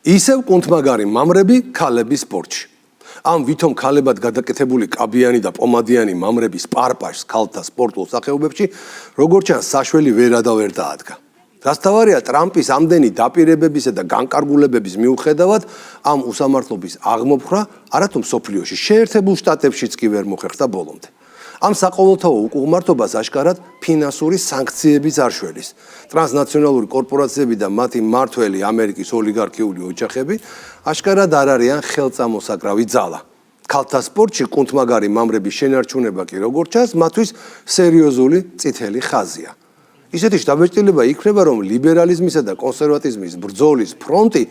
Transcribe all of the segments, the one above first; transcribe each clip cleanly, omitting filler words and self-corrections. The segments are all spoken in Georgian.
ისევ კუნთმაგარი მამრები ქალების სპორტში. Ამ ვითომ ქალებად გადაკეთებული კაბიანი და პომადიანი მამრების პარპაშს ქალთა სპორტულ სახეობებში როგორც ჩანს საშველი ვერადავერ დაადგა. Რასთავარია ტრამპის ამდენი დაპირებებისა და განკარგულებების მიუხედავად ამ უსამართლობის აღმოფხვრა არათუ მსოფლიოში შეერთებულ შტატებშიც კი ვერ მოხერხდა ბოლომდე. Ამ საყოველთაო უკუღმართობას აშკარად ფინანსური სანქციებიც არ შველის. ტრანსნაციონალური კორპორაციები და მათი მმართველი ამერიკის ოლიგარქიული ოჯახები აშკარად არ არიან ხელწამოსაკრავი ძალა. ქალთა სპორტში კუნთმაგარი მამრების შენარჩუნება კი როგორც ჩანს, მათთვის სერიოზული წითელი ხაზია. ისეთი შთაბეჭდილება იქნება, რომ ლიბერალიზმისა და კონსერვატიზმის ბრძოლის ფრონტი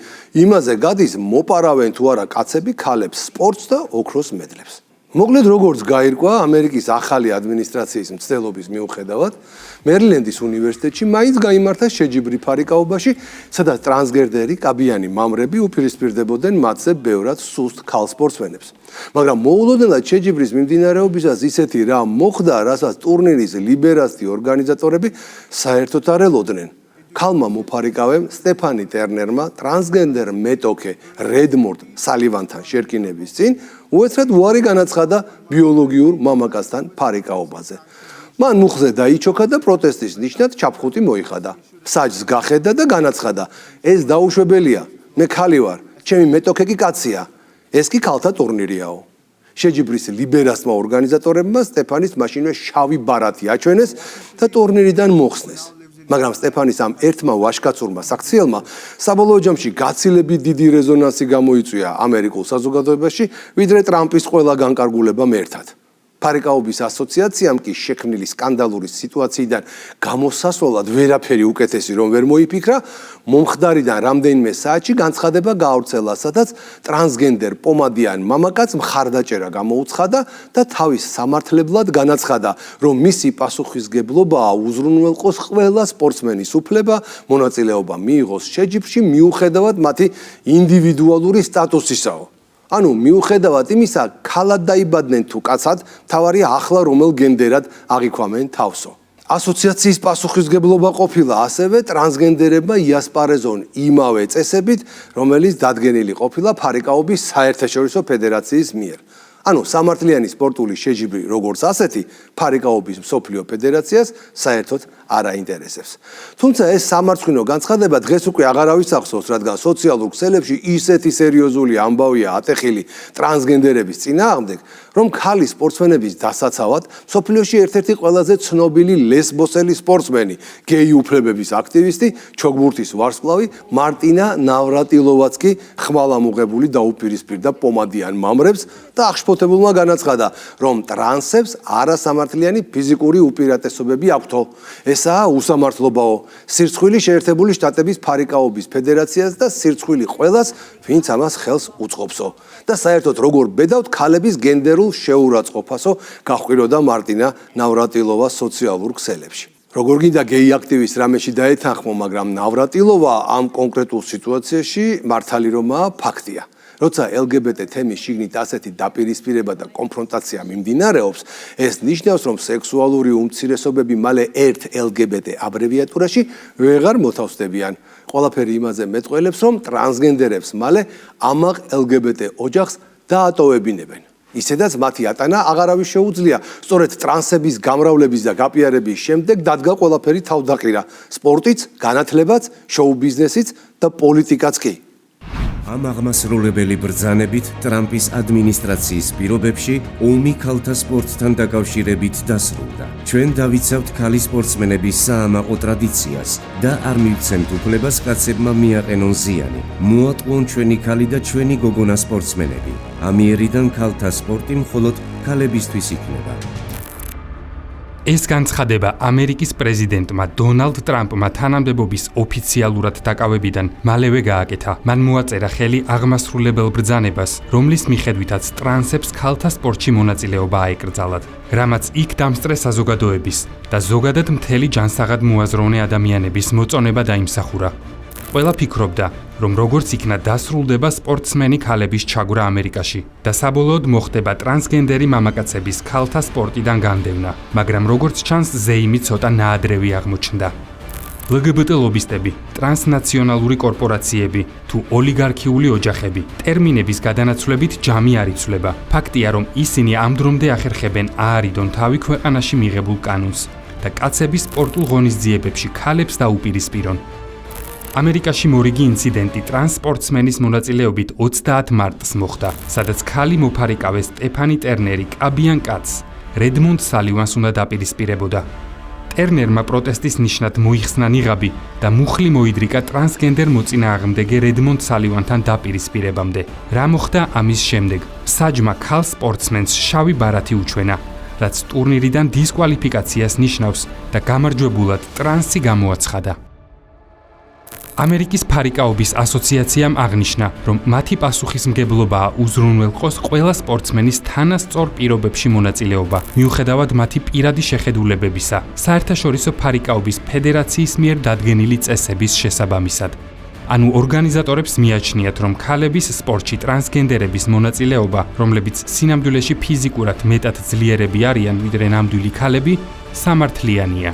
იმაზე გადის, მოპარავენ თუ არა კაცები ქალებს სპორტს და ოქროს მედლებს. Მოკლედ როგორც გაირკვა ამერიკის ახალი ადმინისტრაციის მცდელობის მიუხედავად, მერილენდის უნივერსიტეტში მაინც გაიმართა შეჯიბრი ფარიკაობაში, სადაც ტრანსგენდერი კაბიანი მამრები უპირისპირდებოდნენ მათზე ბევრად სუსტ ქალ სპორტსმენებს. მაგრამ მოულოდნელად შეჯიბრის მიმდინარეობისას ისეთი რამ მოხდა, რასაც ტურნირის ლიბერასტი ორგანიზატორები საერთოდ არ ელოდნენ. ქალმა მოფარიკავემ სტეფანი ტერნერმა ტრანსგენდერ მეტოქე რედმორდ სალივანთან შერკინების წინ უეცრად უარი განაცხადა ბიოლოგიურ მამაკაცთან ფარიკაობაზე. მან მუხზე დაიჩოქა და პროტესტის ნიშნად ჩაფხუტი მოიხადა. საჯს გახედა და განაცხადა: ეს დაუშვებელია, მე ქალი ვარ, ჩემი მეტოქე კი კაცია, ეს კი ქალთა ტურნირიაო. შეჯიბრის ლიბერასტმა ორგანიზატორებმა სტეფანის მაშინვე შავი ბარათი აჩვენეს და ტურნირიდან მოხსნეს. მაგრამ სტეფანის ამ ერთმა ვაჟკაცურმა საქციელმა საბოლოო ჯამში გაცილებით დიდი რეზონანსი გამოიწვია ამერიკულ საზოგადოებაში, ვიდრე ტრამპის ყველა განკარგულებამ ერთად. ფარიკაობის ასოციაციამ კი შექმნილი სკანდალური სიტუაციიდან გამოსასვლელად ვერაფერი უკეთესი რომ ვერ მოიფიქრა, მომხდარიდან რამდენიმე საათში განცხადება გაავრცელა, სადაც ტრანსგენდერ პომადიან მამაკაცს მხარდაჭერა გამოუცხადა და თავის სამართლებლად განაცხადა, რომ მისი პასუხისგებლობაა უზრუნველყოს ყველა სპორტსმენის უფლება მონაწილეობა მიიღოს შეჯიბრში მიუხედავად მათი ინდივიდუალური სტატუსისაო. ანუ მიუხედავად იმისა, ქალად დაიბადნენ თუ კაცად, თავარია ახლა რომელ გენდერად აღიქვამენ თავსო. ასოციაციის პასუხისგებლობა ყოფილა ასევე ტრანსგენდერებმა იასპარეზონ იმავე წესებით, რომელიც დადგენილი ყოფილა ფარიკაობის საერთაშორისო ფედერაციის მიერ. ანუ სამართლიანი სპორტული შეჯიბრი როგორც ასეთი, ფარიკაობის მსოფლიო ფედერაციას საერთოდ არ აინტერესებს. თუმცა ეს სამარცხვინო განცხადება დღეს უკვე აღარ ავისახსოვს, რადგან სოციალურ ქსელებში ისეთი სერიოზული ამბავია ატეხილი ტრანსგენდერების წინააღმდეგ, რომ ქალი სპორტსმენების დასაცავად მსოფლიოში ერთ-ერთი ყველაზე ცნობილი ლესბოსელი სპორტსმენი, გეი უფლებების აქტივისტი, ჩოგბურთის ვარსკვლავი მარტინა ნავრატილოვაც კი ხმალამუღებული დაუპირისპირდა პომადიან მამრებს და აღშფოთებულმა განაცხადა, რომ ტრანსებს არასამართლიანი ფიზიკური უპირატესობები აქვთო. ესაა უსამართლობაო, სირცხვილი შეერთებული შტატების ფარიკაობის ფედერაციას და სირცხვილი ყველას, ვინც ამას ხელს უწყობსო. და საერთოდ როგორ ბედავთ ქალების გენდერულ შეურაცხყოფასო, გაჰყვიროდა მარტინა ნავრატილოვა სოციალურ ქსელებში. როგორ გინდა გეი აქტივისტ რამეში დაეთანხმო, მაგრამ ნავრატილოვა ამ კონკრეტულ სიტუაციაში მართალი რომაა ფაქტია. როცა LGBT თემის შიგნით ასეთი დაპირისპირება და კონფრონტაცია მიმდინარეობს, ეს ნიშნავს, რომ სექსუალური უმცირესობები მალე ერთ LGBT აბრევიატურაში ვეღარ მოთავსდებიან. ყველაფერი იმაზე მეტყველებს, რომ ტრანსგენდერებს მალე ამაყ LGBT ოჯახს დაატოვებინებენ. ისედაც მათი ატანა აღარავის შეუძლია. სწორედ ტრანსების გამრავლების და გაპიარების შემდეგ დადგა ყველაფერი თავდაყირა. სპორტიც, განათლებაც, შოუ-ბიზნესიც და პოლიტიკაც კი. ამ აღმასრულებელი ბრძანებით ტრამპის ადმინისტრაციის პირობებში ომი ქალთა სპორტთან დაკავშირებით დასრულდა. ჩვენ დავიცავთ ქალი სპორტსმენების საამაყო ტრადიციას და არ მივცემთ უფლებას კაცებმა მიაყენონ ზიანი. მოატყუონ ჩვენი ქალი და ჩვენი გოგონა სპორტსმენები. ამიერიდან ქალთა სპორტი მხოლოდ ქალებისთვის იქნება. ეს განცხადება ამერიკის პრეზიდენტმა დონალდ ტრამპმა თანამდებობის ოფიციალურად დაკავებიდან მალევე გააკეთა. მან მოაწერა ხელი აღმასრულებელ ბრძანებას, რომლის მიხედვითაც ტრანსებს ქალთა სპორტში მონაწილეობა აეკრძალათ, რამაც იქ დამსწრე საზოგადოების და ზოგადად მთელი ჯანსაღად მოაზროვნე ადამიანების მოწონება დაიმსახურა. ყველა ფიქრობდა, რომ როგორც იქნა დასრულდება სპორტსმენი ქალების ჩაგვრა ამერიკაში და საბოლოოდ მოხდება ტრანსგენდერი მამაკაცების ქალთა სპორტიდან განდევნა, მაგრამ როგორც ჩანს ზეიმი ცოტა ნაადრევი აღმოჩნდა. LGBT ლობისტები, ტრანსნაციონალური კორპორაციები თუ ოლიგარქიული ოჯახები ტერმინების გადანაცვლებით ჯამი არ იცვლება. ფაქტია, რომ ისინი ამ დრომდე ახერხებენ აარიდონ თავი ქვეყანაში მიღებულ კანონს და კაცების სპორტულ ღონისძიებებში ქალებს დაუპირისპირონ. ამერიკაში მორიგი ინციდენტი ტრანსპორტსმენის მონაწილეობით 30 მარტს მოხდა, სადაც ქალი მოფარიკავე სტეფანი ტერნერი კაბიან კაცს, რედმონდ სალივანს უნდა დაპირისპირებოდა. ტერნერმა პროტესტის ნიშნად მოიხსნა ნიღაბი და მუხლი მოიდრიკა ტრანსგენდერ მოწინააღმდეგე რედმონდ სალივანთან დაპირისპირებამდე. რა მოხდა ამის შემდეგ? საჯმა ქალ სპორტსმენს შავი ბარათი უჩვენა, რაც ტურნირიდან დისკვალიფიკაციას ნიშნავს და გამარჯვებულად ტრანსი გამოაცხადა. ამერიკის ფარიკაობის ასოციაციამ აღნიშნა, რომ მათი პასუხისმგებლობაა უზრუნველყოს ყველა სპორტსმენის თანასწორ პირობებში მონაწილეობა, მიუხედავად მათი პირადი შეხედულებებისა, საერთაშორისო ფარიკაობის ფედერაციის მიერ დადგენილი წესების შესაბამისად. ანუ ორგანიზატორებს მიაჩნიათ, რომ ქალების სპორტში ტრანსგენდერების მონაწილეობა, რომლებიც სინამდვილეში ფიზიკურად მეტად ძლიერები არიან ვიდრე ნამდვილი ქალები, სამართლიანია.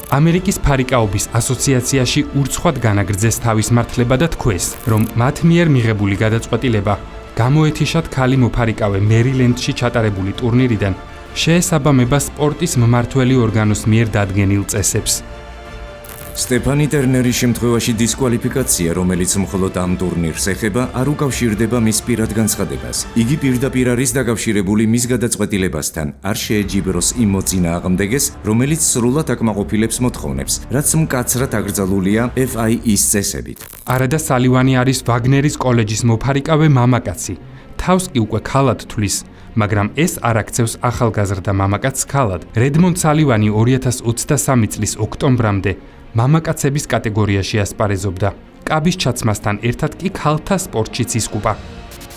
ამერიკის ფარიკაობის ასოციაციაში ურცხვად განაგრძეს თავის მართლება და თქვეს, რომ მათ მიერ მიღებული გადაწყვეტილება გამოეთიშათ ქალი მოფარიკავე მერილენდში ჩატარებული ტურნირიდან შეესაბამება სპორტის მმართველი ორგანოს მიერ დადგენილ წესებს. სტეფანი ტერნერის შემთხვევაში დისკვალიფიკაცია, რომელიც მხოლოდ ამ ტურნირს ეხება, არ უკავშირდება მის პირად განცხადებას. იგი პირდაპირ არის დაკავშირებული მის გადაწყვეტილებასთან, არ შეეჯიბროს იმ მოწინააღმდეგეს, რომელიც სრულად აკმაყოფილებს მოთხოვნებს, რაც მკაცრად აკრძალულია FIA-ის წესებით. არადა სალივანი არის ვაგნერის კოლეჯის მოფარიკავე მამაკაცი. თავს კი უკვე ქალად თვლის, მაგრამ ეს არ აქცევს ახალგაზრდა მამაკაცს ქალად. რედმონდ სალივანი 2023 წლის ოქტომბრამდე მამაკაცების კატეგორიაში ასპარეზობდა. კაბის ჩაცმასთან ერთად კი ქალთა სპორტშიც ისკუპა.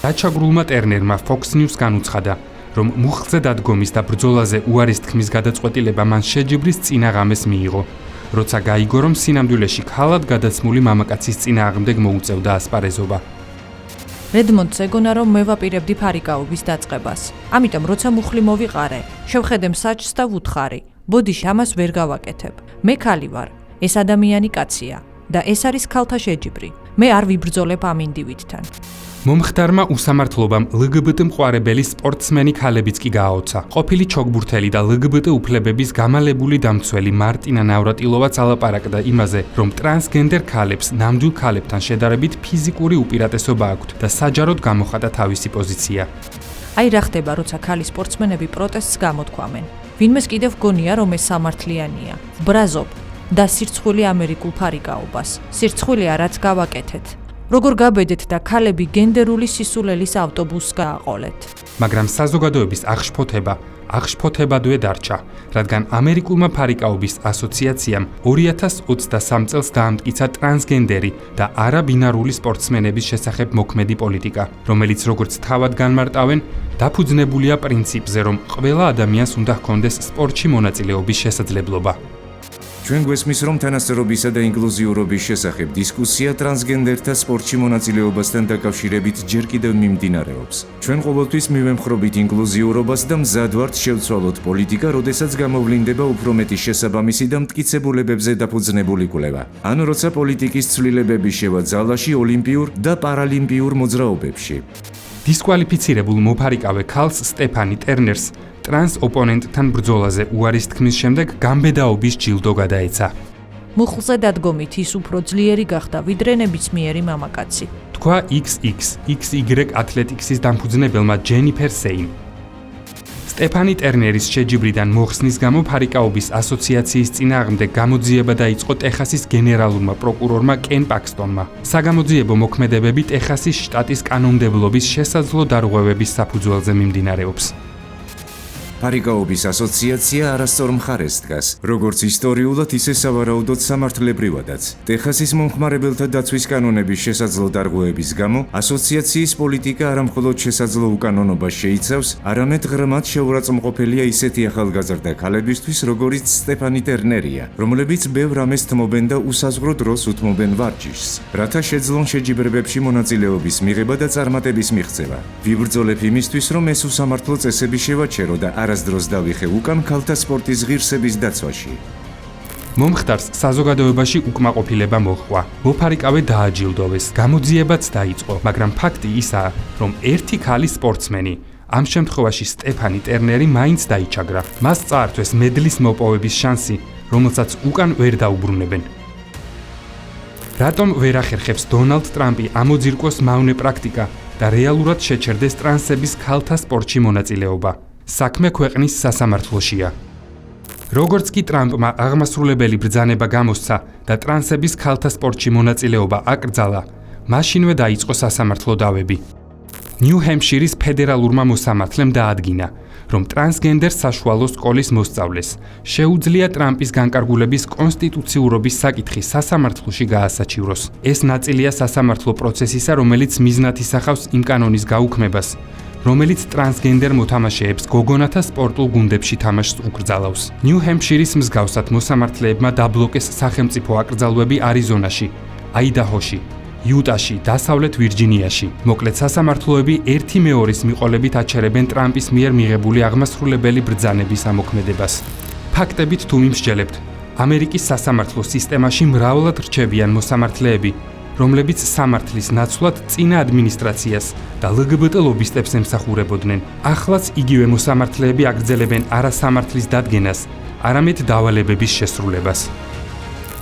დაჩაგრულმა ტერნერმა Fox News განუცხადა, რომ მუხლზე დადგომის და ბრძოლაზე უარის თქმის გადაწყვეტილება მან შეჯიბრის წინაღამეს მიიღო, როცა გაიგო, რომ სინამდვილეში ქალად გადაცმული მამაკაცის წინააღმდეგ მოუწევდა ასპარეზობა. რედმონდს ეგონა, რომ მე ვაპირებდი ფარიკაობის დაწყებას. ამიტომ როცა მუხლი მოვიყარე, შევხედე მსაჯს და ვუთხარი, ბოდიში ამას ვერ გავაკეთებ. მე ქალი ვარ. ეს ადამიანი კაცია და ეს არის ქალთა შეჯიბრი. მე არ ვიბრძოლებ ამ ინდივიდთან. მომხდარმა უსამართლობამ LGBT მყარებელი სპორტსმენი ქალებიც კი გააოცა. ყოფილი ჩოგბურთელი და LGBT უფლებების გამალებული დამცველი მარტინა ნავრატილოვაც ალაპარაკდა იმაზე, რომ ტრანსგენდერ ქალებს ნამდვილ ქალებთან შედარებით ფიზიკური უპირატესობა აქვთ და საჯაროდ გამოხატა თავისი პოზიცია. აი რა ხდება, როცა ქალი სპორტსმენები პროტესტს გამოთქვამენ. ვინმეს კიდევ გონია, რომ ეს სამართლიანია. ბრაზობ და სირცხვილი ამერიკულ ფარიკაობას. სირცხვილია, რაც გავაკეთეთ. როგორ გაბედეთ და ქალები გენდერული სისულელის ავტობუსს გააყოლეთ. მაგრამ საზოგადოების აღშფოთებადვე დარჩა, რადგან ამერიკულმა ფარიკაობის ასოციაციამ 2023 წელს დაამტკიცა ტრანსგენდერი და არაბინარული სპორტსმენების შესახებ მოქმედი პოლიტიკა, რომელიც როგორც თავად განმარტავენ, დაფუძნებულია პრინციპზე, რომ ყველა ადამიანს უნდა ჰქონდეს სპორტში მონაწილეობის შესაძლებლობა. ჩვენ გვესმის, რომ თანასწორობისა და ინკლუზიურობის შესახებ დისკუსია ტრანსგენდერთა სპორტში მონაწილეობასთან დაკავშირებით ჯერ კიდევ მიმდინარეობს. ჩვენ ყოველთვის მივემხრობით ინკლუზიურობას და მზად ვართ შევცვალოთ პოლიტიკა, როდესაც გამოვლინდება უფრო მეტი შესაბამისი და მტკიცებულებებზე დაფუძნებული კვლევა. ანუ როცა პოლიტიკის ცვლილებები შევა ძალაში ოლიმპიურ და პარალიმპიურ მოძრაობებში. დისკვალიფიცირებულ მოფარიკავე ქალს სტეფანი ტერნერს ტრანს ოპონენტთან ბრძოლაზე უარის თქმის შემდეგ გამბედაობის ჯილდო გადაეცა. მუხლზე დადგომით ის უფრო ძლიერი გახდა ვიდრე ნებისმიერი მამაკაცი. თქვა XY ათლეტიქსის დამფუძნებელმა ჯენიფერ სეიმ. სტეფანი ტერნერის შეჯიბრიდან მოხსნის გამო ფარიკაობის ასოციაციის წინააღმდეგ გამოძიება დაიწყო ტეხასის გენერალურმა პროკურორმა კენ პაქსტონმა. საგამოძიებო მოქმედებები ტეხასის შტატის კანონმდებლობის შესაძლო დარღვევების საფუძველზე მიმდინარეობს. ფარიკაობის ასოციაცია არასწორ მხარეს დგას, როგორც ისტორიულად, ისე სავარაუდოდ სამართლებრივადაც. ტეხასის მომხმარებელთა დაცვის კანონების შესაძლო დარღვევების გამო, ასოციაციის პოლიტიკა არამხოლოდ შესაძლო უკანონობას შეიცავს, არამედ ღრმად შეურაცხმყოფელია ისეთი ახალგაზრდა ქალებისთვის, როგორიც სტეფანი ტერნერია, რომლებიც ბევრ რამეს თმობენ და უსაზღვრო დროს უთმობენ ვარჯიშს, რათა შეძლონ შეჯიბრებებში მონაწილეობის მიღება და წარმატების მიღწევა. ვიბრძოლებ იმისთვის, რომ ეს უსამართლო წესები შევაჩერო და არასდროს დავიხე უკან ქალთა სპორტის ღირსების დაცვაში. მომხდარს საზოგადოებაში უკმაყოფილება მოჰყვა. მოფარიკავე დააჯილდოვეს, გამოძიებაც დაიწყო, მაგრამ ფაქტი ისაა, რომ ერთი ქალი სპორტსმენი, ამ შემთხვევაში სტეფანი ტერნერი მაინც დაიჩაგრა. მას წაართვეს მედლის მოპოვების შანსი, რომელსაც უკან ვერ დაუბრუნებენ. რატომ ვერ ახერხებს დონალდ ტრამპი ამოძირკოს მავნე პრაქტიკა და რეალურად შეჩერდეს ტრანსების ქალთა სპორტში მონაწილეობა? საქმე ქვეყნის სასამართლოშია. როგორც კი ტრამპმა აღმასრულებელი ბრძანება გამოსცა და ტრანსების ქალთა სპორტში მონაწილეობა აკრძალა, მაშინვე დაიწყო სასამართლო დავები. ნიუ-ჰემპშირის ფედერალურმა მოსამართლემ დაადგინა, რომ ტრანსგენდერ საშუალო სკოლის მოსწავლეს შეუძლია ტრამპის განკარგულების კონსტიტუციურობის საკითხი სასამართლოში გაასაჩივროს. ეს ნაწილია სასამართლო პროცესისა, რომელიც მიზნად ისახავს იმ კანონის გაუქმებას, რომელიც ტრანსგენდერ მოთამაშეებს გოგონათა სპორტულ გუნდებში თამაშს უკრძალავს. ნიუ-ჰემპშირის მსგავსად მოსამართლეებმა დაბლოკეს სახელმწიფო აკრძალვები არიზონაში, აიდაჰოში, იუტაში, დასავლეთ ვირჯინიაში. მოკლედ სასამართლოები 1/2-ის მიყოლებით აჩერებენ ტრამპის მიერ მიღებული აღმასრულებელი ბრძანების ამოქმედებას. ფაქტებით თუ მიმსჯელებთ, ამერიკის სასამართლო სისტემაში მრავლად რჩებიან მოსამართლეები, რომლებიც სამართლის ნაცვლად წინა ადმინისტრაციას და LGBT ლობისტებს ემსახურებოდნენ. ახლაც იგივე მოსამართლეები აგრძელებენ არა სამართლის დადგენას, არამედ დავალებების შესრულებას.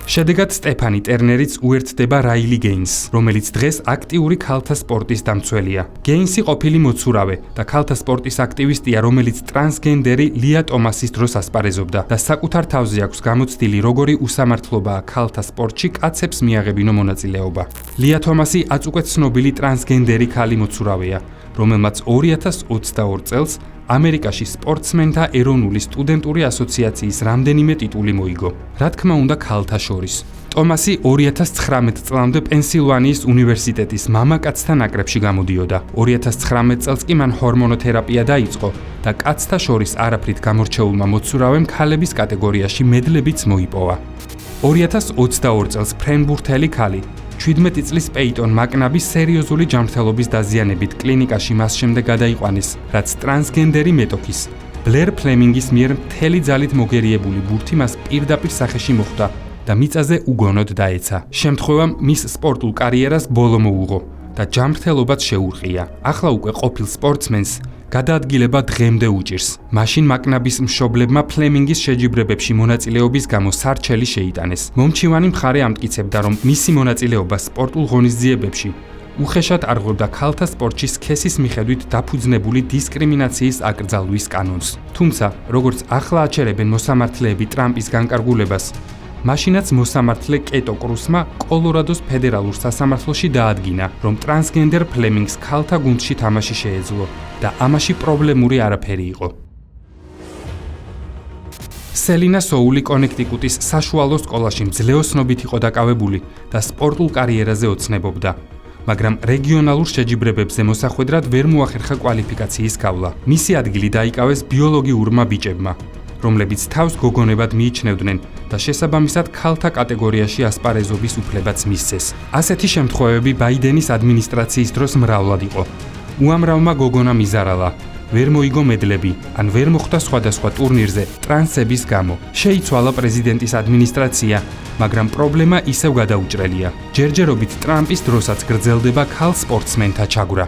შედეგად სტეფანი ტერნერიც უერთდება რაილი გეინსს, რომელიც დღეს აქტიური ქალთა სპორტის დამცველია. გეინსი ყოფილი მოცურავე და ქალთა სპორტის აქტივისტია, რომელიც ტრანსგენდერი ლია ტომასის დროს ასპარეზობდა და საკუთარ თავზე აქვს გამოცდილი, როგორი უსამართლობაა ქალთა სპორტში კაცებს მიაღებინო მონაწილეობა. ლია ტომასი აწ უკვე ცნობილი ტრანსგენდერი ქალი მოცურავეა, რომელმაც 2022 წელს ამერიკაში სპორტსმენთა ეროვნული სტუდენტური ასოციაციის რამდენიმე ტიტული მოიგო. რა თქმა უნდა, ქალთა შორის. ტომასი 2019 წლამდე პენსილვანიის უნივერსიტეტის მამაკაცთა ნაკრებში გამოდიოდა. 2019 წელს კი მან ჰორმონოთერაპია დაიწყო და კაცთა შორის არაფრით გამორჩეულმა მოცურავემ ქალების კატეგორიაში მედლებიც მოიპოვა. 2022 წელს ფრენბურთელი ქალი 17 წლის პეიტონ მაკნაბი სერიოზული ჯანმრთელობის დაზიანებით კლინიკაში მას შემდეგ გადაიყვანეს, რაც ტრანსგენდერი მეტოქის ბლერ ფლემინგის მიერ მთელი ძალით მოგერიებული ბურთი მას პირდაპირ სახეში მოხვდა და მიწაზე უგონოდ დაეცა. შემთხვევამ მის სპორტულ კარიერას ბოლო მოუღო და ჯანმრთელობაც შეურყია. ახლა უკვე ყოფილ სპორტსმენს გადაადგილება დღემდე უჭირს. მაშინ მაკნაბის მშობლებმა ფლემინგის შეჯიბრებებში მონაწილეობის გამო სარჩელი შეიტანეს. მომჩივანი მხარე ამტკიცებდა, რომ მისი მონაწილეობა სპორტულ ღონისძიებებში უხეშად არღვევდა ქალთა სპორტში სქესის მიხედვით დაფუძნებული დისკრიმინაციის აკრძალვის კანონს. თუმცა, როგორც ახლა აჩერებენ მოსამართლეები ტრამპის განკარგულებას, მაშინაც მოსამართლე კეტო კრუსმა კოლორადოს ფედერალურ სასამართლოში დაადგინა, რომ ტრანსგენდერ ფლემინგს ქალთა გუნდში თამაში შეეძლო და ამაში პრობლემური არაფერი იყო. სელინა სოული კონექტიკუტის საშუალო სკოლაში მძლეოსნობით იყო დაკავებული და სპორტულ კარიერაზე ოცნებობდა, მაგრამ რეგიონალურ შეჯიბრებებზე მოსახვედრად ვერ მოახერხა კვალიფიკაციის გავლა. მისი ადგილი დაიკავეს ბიოლოგიურმა ბიჭებმა, რომლებიც თავს გოგონებად მიიჩნევდნენ და შესაბამისად ქალთა კატეგორიაში ასპარეზობის უფლებაც მისცეს. ასეთი შემთხვევები ბაიდენის ადმინისტრაციის დროს მრავლად იყო. უამრავმა გოგონამ იზარალა, ვერ მოიგო მედლები, ან ვერ მოხვდა სხვადასხვა ტურნირზე ტრანსების გამო. შეიცვალა პრეზიდენტის ადმინისტრაცია, მაგრამ პრობლემა ისევ გადაუჭრელია. ჯერჯერობით ტრამპის დროსაც გრძელდება ქალ სპორტსმენთა ჩაგვრა.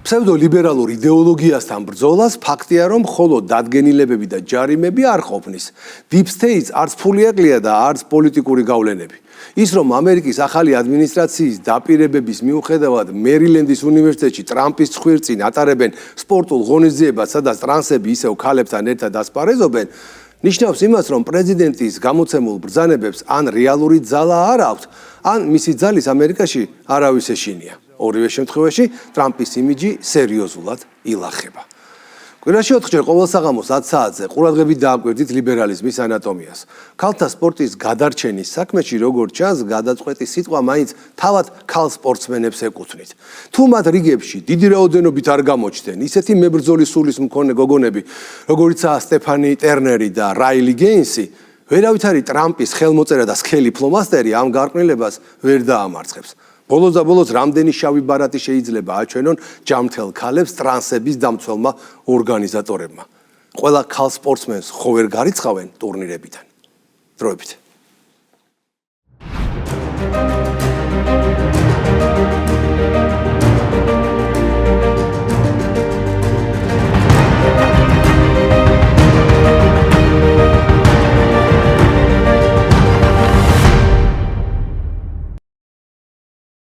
ფსევდოლიბერალურ იდეოლოგიასთან ბრძოლას ფაქტია, რომ მხოლოდ დადგენილებები და ჯარიმები არ ყოფნის. Deep State-ს არც ფული აკლია და არც პოლიტიკური გავლენები. ის რომ ამერიკის ახალი ადმინისტრაციის დაპირებების მიუხედავად მერილენდის უნივერსიტეტში ტრამპის ცხვირწინ ატარებენ სპორტულ ღონისძიებას, სადაც ტრანსები ისევ ქალებთან ერთად ასპარეზობენ, ნიშნავს იმას, რომ პრეზიდენტის გამოცემულ ბრძანებებს ან რეალური ძალა არ აქვს, ან მისი ძალის ამერიკაში არავის ეშინია. ორივე შემთხვევაში ტრამპის იმიჯი სერიოზულად ილახება. კვირაში 4-ჯერ ყოველ საღამოს 10 საათზე ყურადღებით დააკვირდით ლიბერალიზმის ანატომიას. ქალთა სპორტის გადარჩენის საქმეში, როგორც ჩანს, გადაწყვეტი სიტყვა მაინც თავად ქალ სპორტსმენებს ეკუთვნით. თუ მათ რიგებში დიდი რაოდენობით არ გამოჩნდნენ ისეთი მებრძოლი სულის მქონე გოგონები, როგორიცაა სტეფანი ტერნერი და რაილი გეინსი, ვერავით არის ტრამპის ხელმოწერა და სქელი ფლომასტერი ამ გარყვნილებას ვერ დაამარცხებს. ბოლოს და ბოლოს რამდენი შავი ბარათი შეიძლება აჩვენონ ჯანმრთელ ქალებს ტრანსების დამცველმა ორგანიზატორებმა. ყველა ქალ სპორტსმენს ხო ვერ გარიცხავენ ტურნირებიდან. დროებით.